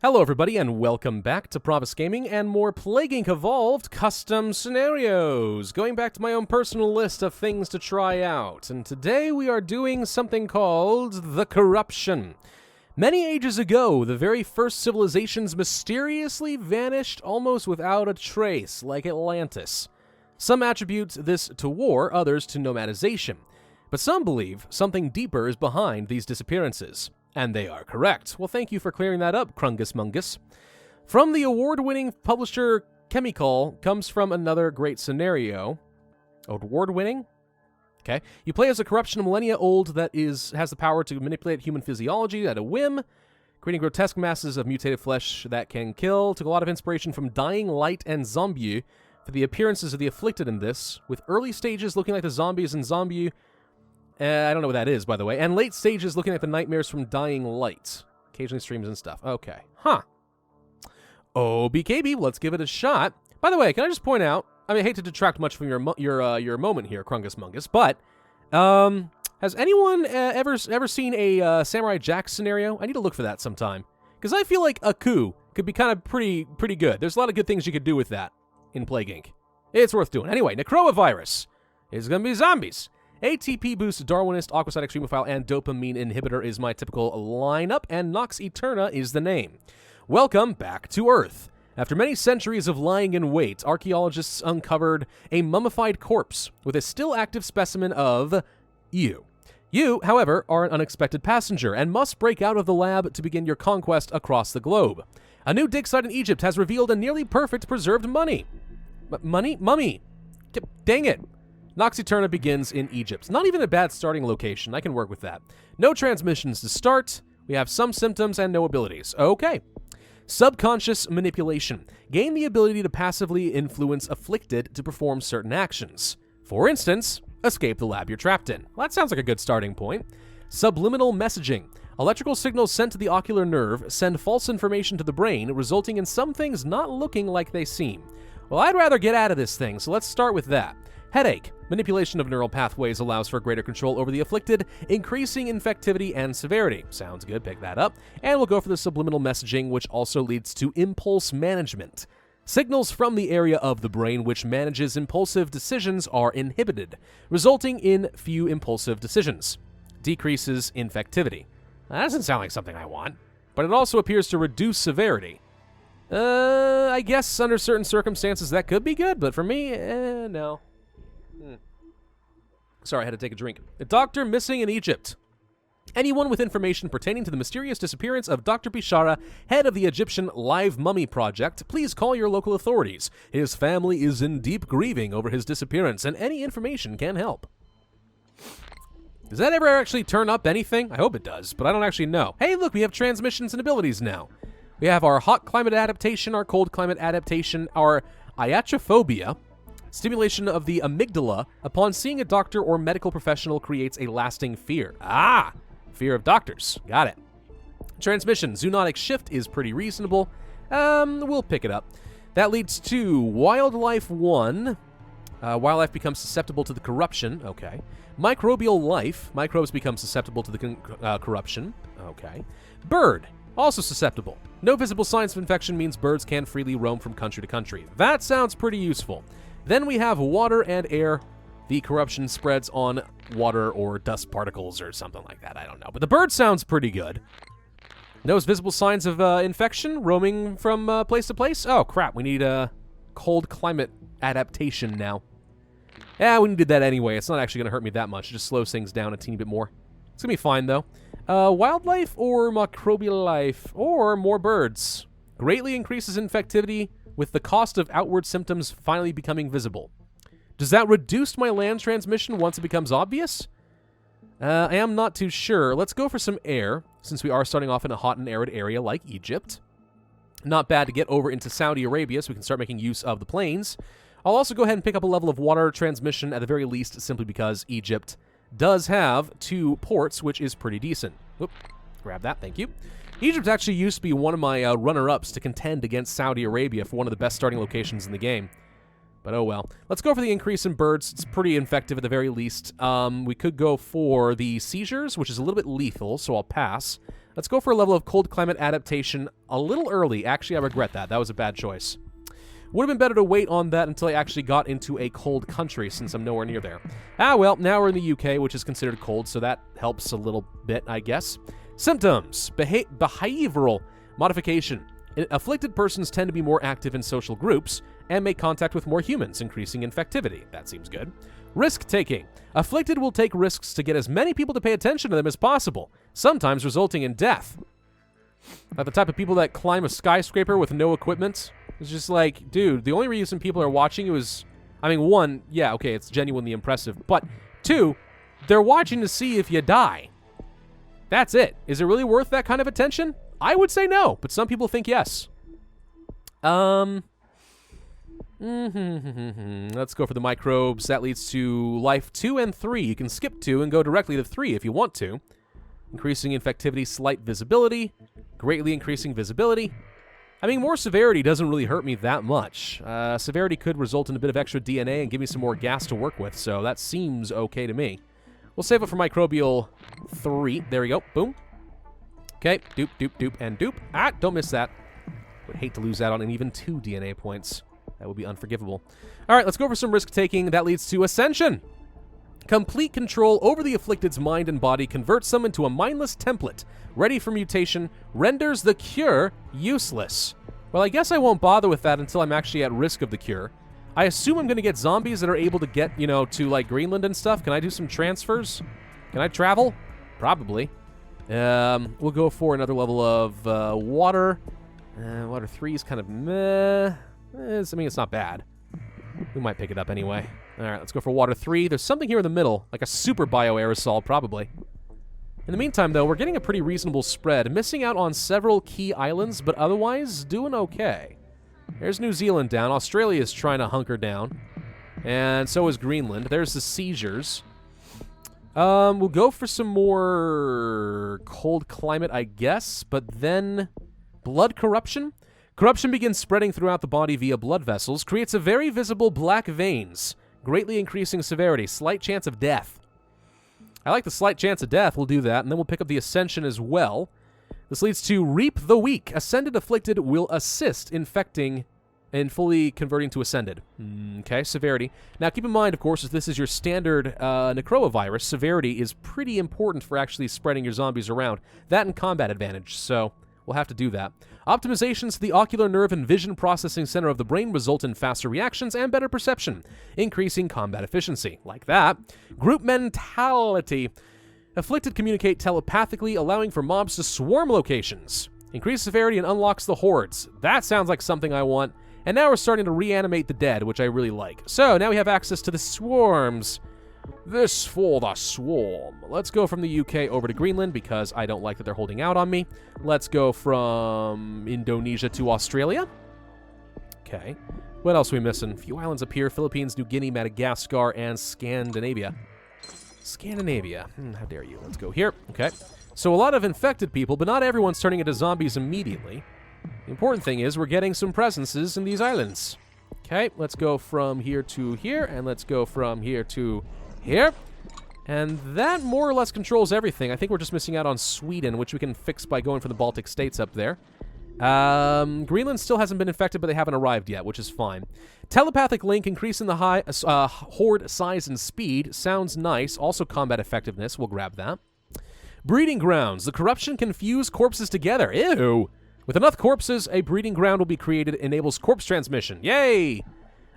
Hello everybody and welcome back to Pravus Gaming and more Plague Inc. Evolved custom scenarios. Going back to my own personal list of things to try out, and today we are doing something called the Corruption. Many ages ago, the very first civilizations mysteriously vanished almost without a trace, like Atlantis. Some attribute this to war, others to nomadization. But some believe something deeper is behind these disappearances. And they are correct. Well, thank you for clearing that up, Krungus Mungus. From the award-winning publisher Chemical comes from another great scenario. Award-winning? Okay. You play as a corruption millennia old that has the power to manipulate human physiology at a whim, creating grotesque masses of mutated flesh that can kill. Took a lot of inspiration from Dying Light and Zombie for the appearances of the afflicted in this, with early stages looking like the zombies in Zombie. I don't know what that is, by the way. And late stages looking at the nightmares from Dying Light. Occasionally streams and stuff. Okay. Huh. OBKB, let's give it a shot. By the way, can I just point out, I mean, I hate to detract much from your moment here, Krungus Mungus, but has anyone ever seen a Samurai Jack scenario? I need to look for that sometime. Because I feel like a coup could be kind of pretty good. There's a lot of good things you could do with that in Plague Inc. It's worth doing. Anyway, Necrovirus is going to be zombies. ATP boost, Darwinist, Aquaside Extremophile, and Dopamine Inhibitor is my typical lineup, and Nox Eterna is the name. Welcome back to Earth. After many centuries of lying in wait, archaeologists uncovered a mummified corpse with a still active specimen of you. You, however, are an unexpected passenger and must break out of the lab to begin your conquest across the globe. A new dig site in Egypt has revealed a nearly perfect preserved mummy. Mummy. Dang it. Nox Eterna begins in Egypt. Not even a bad starting location. I can work with that. No transmissions to start. We have some symptoms and no abilities. Okay. Subconscious manipulation. Gain the ability to passively influence afflicted to perform certain actions. For instance, escape the lab you're trapped in. Well, that sounds like a good starting point. Subliminal messaging. Electrical signals sent to the ocular nerve send false information to the brain, resulting in some things not looking like they seem. Well, I'd rather get out of this thing, so let's start with that. Headache. Manipulation of neural pathways allows for greater control over the afflicted, increasing infectivity and severity. Sounds good, pick that up. And we'll go for the subliminal messaging, which also leads to impulse management. Signals from the area of the brain which manages impulsive decisions are inhibited, resulting in few impulsive decisions. Decreases infectivity. That doesn't sound like something I want, but it also appears to reduce severity. I guess under certain circumstances that could be good, but for me, no. Sorry, I had to take a drink. A doctor missing in Egypt. Anyone with information pertaining to the mysterious disappearance of Dr. Bishara, head of the Egyptian Live Mummy Project, please call your local authorities. His family is in deep grieving over his disappearance, and any information can help. Does that ever actually turn up anything? I hope it does, but I don't actually know. Hey, look, we have transmissions and abilities now. We have our hot climate adaptation, our cold climate adaptation, our iatrophobia. Stimulation of the amygdala upon seeing a doctor or medical professional creates a lasting fear. Ah, fear of doctors. Got it. Transmission, zoonotic shift is pretty reasonable. We'll pick it up. That leads to Wildlife 1. Wildlife becomes susceptible to the corruption. Okay. Microbial life. Microbes become susceptible to the corruption. Okay. Bird. Also susceptible. No visible signs of infection means birds can freely roam from country to country. That sounds pretty useful. Then we have water and air. The corruption spreads on water or dust particles or something like that. I don't know. But the bird sounds pretty good. No visible signs of infection roaming from place to place. Oh, crap. We need a cold climate adaptation now. Yeah, we needed that anyway. It's not actually going to hurt me that much. It just slows things down a teeny bit more. It's going to be fine, though. Wildlife or microbial life or more birds. Greatly increases infectivity with the cost of outward symptoms finally becoming visible. Does that reduce my land transmission once it becomes obvious? I am not too sure. Let's go for some air, since we are starting off in a hot and arid area like Egypt. Not bad to get over into Saudi Arabia, so we can start making use of the plains. I'll also go ahead and pick up a level of water transmission at the very least, simply because Egypt does have 2 ports, which is pretty decent. Oop, grab that, thank you. Egypt actually used to be one of my runner-ups to contend against Saudi Arabia for one of the best starting locations in the game. But oh well. Let's go for the increase in birds. It's pretty effective at the very least. We could go for the seizures, which is a little bit lethal, so I'll pass. Let's go for a level of cold climate adaptation a little early. Actually, I regret that. That was a bad choice. Would have been better to wait on that until I actually got into a cold country, since I'm nowhere near there. Ah, well, now we're in the UK, which is considered cold, so that helps a little bit, I guess. Symptoms. Behavioral modification. Afflicted persons tend to be more active in social groups and make contact with more humans, increasing infectivity. That seems good. Risk-taking. Afflicted will take risks to get as many people to pay attention to them as possible, sometimes resulting in death. Like the type of people that climb a skyscraper with no equipment. It's just like, dude, the only reason people are watching you is, I mean, one, yeah, okay, it's genuinely impressive, but two, they're watching to see if you die. That's it. Is it really worth that kind of attention? I would say no, but some people think yes. Let's go for the microbes. That leads to life 2 and 3. You can skip 2 and go directly to 3 if you want to. Increasing infectivity, slight visibility. Greatly increasing visibility. I mean, more severity doesn't really hurt me that much. Severity could result in a bit of extra DNA and give me some more gas to work with, so that seems okay to me. We'll save it for microbial 3. There we go. Boom. Okay. Doop, doop, doop, and doop. Ah, don't miss that. Would hate to lose out on even 2 DNA points. That would be unforgivable. All right, let's go for some risk-taking. That leads to Ascension. Complete control over the afflicted's mind and body converts them into a mindless template, ready for mutation, renders the cure useless. Well, I guess I won't bother with that until I'm actually at risk of the cure. I assume I'm going to get zombies that are able to get, you know, to, like, Greenland and stuff. Can I do some transfers? Can I travel? Probably. We'll go for another level of water. Water 3 is kind of meh. I mean, it's not bad. We might pick it up anyway. All right, let's go for water 3. There's something here in the middle, like a super bioaerosol, probably. In the meantime, though, we're getting a pretty reasonable spread, missing out on several key islands, but otherwise doing okay. There's New Zealand down. Australia is trying to hunker down, and so is Greenland. There's the seizures. We'll go for some more cold climate, I guess, but then blood corruption. Corruption begins spreading throughout the body via blood vessels, creates a very visible black veins, greatly increasing severity, slight chance of death. I like the slight chance of death. We'll do that, and then we'll pick up the Ascension as well. This leads to Reap the Weak. Ascended Afflicted will assist infecting and fully converting to Ascended. Okay, severity. Now, keep in mind, of course, if this is your standard Necroa virus, severity is pretty important for actually spreading your zombies around. That and combat advantage, so we'll have to do that. Optimizations to the ocular nerve and vision processing center of the brain result in faster reactions and better perception, increasing combat efficiency. Like that. Group mentality. Afflicted communicate telepathically, allowing for mobs to swarm locations. Increased severity and unlocks the hordes. That sounds like something I want. And now we're starting to reanimate the dead, which I really like. So now we have access to the swarms. This for the swarm. Let's go from the UK over to Greenland because I don't like that they're holding out on me. Let's go from Indonesia to Australia. Okay. What else are we missing? A few islands up here. Philippines, New Guinea, Madagascar, and Scandinavia. Scandinavia. How dare you. Let's go here. Okay. So a lot of infected people, but not everyone's turning into zombies immediately. The important thing is we're getting some presences in these islands. Okay, let's go from here to here, and let's go from here to here. And that more or less controls everything. I think we're just missing out on Sweden, which we can fix by going for the Baltic states up there. Greenland still hasn't been infected, but they haven't arrived yet, which is fine. Telepathic link increasing the horde size and speed. Sounds nice. Also combat effectiveness. We'll grab that. Breeding grounds. The corruption can fuse corpses together. Ew. With enough corpses, a breeding ground will be created. Enables corpse transmission. Yay!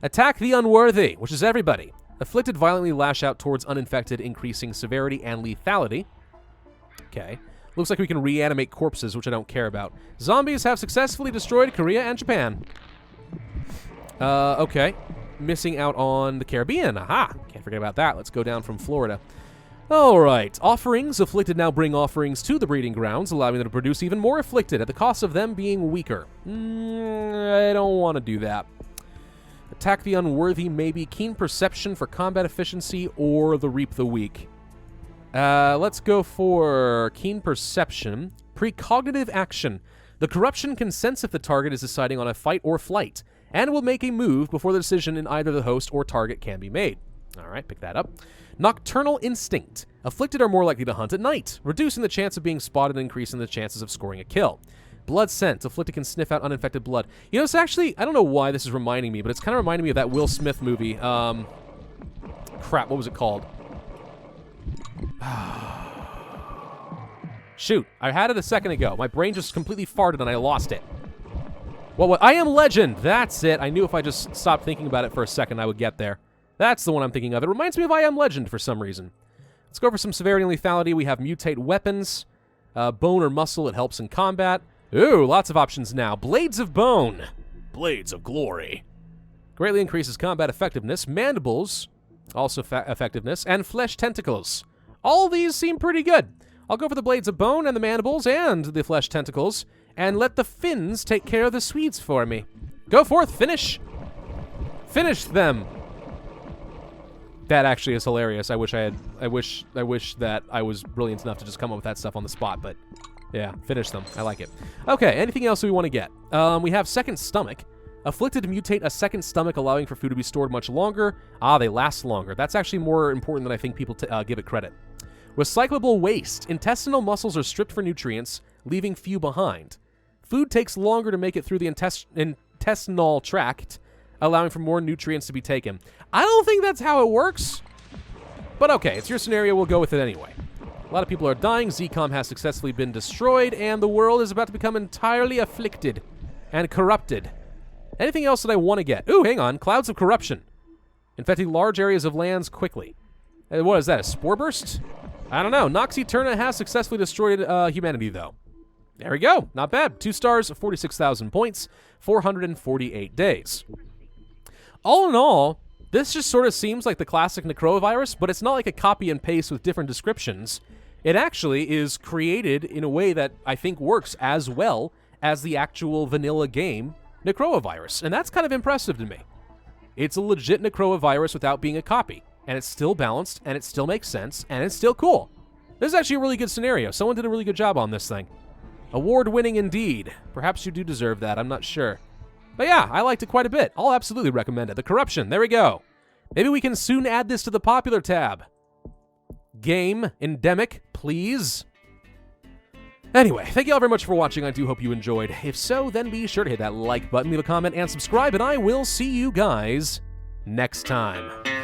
Attack the unworthy, which is everybody. Afflicted violently lash out towards uninfected, increasing severity and lethality. Okay. Looks like we can reanimate corpses, which I don't care about. Zombies have successfully destroyed Korea and Japan. Okay. Missing out on the Caribbean. Aha! Can't forget about that. Let's go down from Florida. Alright. Offerings. Afflicted now bring offerings to the breeding grounds, allowing them to produce even more afflicted at the cost of them being weaker. I don't want to do that. Attack the unworthy, maybe. Keen perception for combat efficiency, or the Reap the Weak. Let's go for keen perception. Precognitive action. The corruption can sense if the target is deciding on a fight or flight, and will make a move before the decision in either the host or target can be made. All right, pick that up. Nocturnal Instinct. Afflicted are more likely to hunt at night, reducing the chance of being spotted and increasing the chances of scoring a kill. Blood Scent. Afflicted can sniff out uninfected blood. You know, it's actually, I don't know why this is reminding me, but it's kind of reminding me of that Will Smith movie. Crap, what was it called? Shoot, I had it a second ago. My brain just completely farted and I lost it. What? I Am Legend. That's it. I knew if I just stopped thinking about it for a second, I would get there. That's the one I'm thinking of. It reminds me of I Am Legend for some reason. Let's go for some severity and lethality. We have mutate weapons. Bone or muscle, it helps in combat. Ooh, lots of options now. Blades of Bone. Blades of Glory. Greatly increases combat effectiveness. Mandibles, also effectiveness. And Flesh Tentacles. All these seem pretty good. I'll go for the Blades of Bone and the Mandibles and the Flesh Tentacles. And let the Finns take care of the Swedes for me. Go forth, finish. Finish them. That actually is hilarious. I wish that I was brilliant enough to just come up with that stuff on the spot, but yeah, finish them. I like it. Okay, anything else we want to get? We have Second Stomach. Afflicted to mutate a second stomach, allowing for food to be stored much longer. They last longer. That's actually more important than I think people give it credit. Recyclable Waste. Intestinal muscles are stripped for nutrients, leaving few behind. Food takes longer to make it through the intestinal tract, allowing for more nutrients to be taken. I don't think that's how it works, but okay, it's your scenario, we'll go with it anyway. A lot of people are dying, ZCOM has successfully been destroyed, and the world is about to become entirely afflicted and corrupted. Anything else that I want to get? Ooh, hang on, Clouds of Corruption. Infecting large areas of lands quickly. What is that, a Spore Burst? I don't know. Nox Eterna has successfully destroyed humanity, though. There we go. Not bad. 2 stars, 46,000 points, 448 days. All in all, this just sort of seems like the classic Necrovirus, but it's not like a copy and paste with different descriptions. It actually is created in a way that I think works as well as the actual vanilla game Necrovirus, and that's kind of impressive to me. It's a legit Necrovirus without being a copy, and it's still balanced, and it still makes sense, and it's still cool. This is actually a really good scenario. Someone did a really good job on this thing. Award-winning indeed. Perhaps you do deserve that, I'm not sure. But yeah, I liked it quite a bit. I'll absolutely recommend it. The Corruption, there we go. Maybe we can soon add this to the popular tab. Game, endemic, please. Anyway, thank you all very much for watching. I do hope you enjoyed. If so, then be sure to hit that like button, leave a comment, and subscribe, and I will see you guys next time.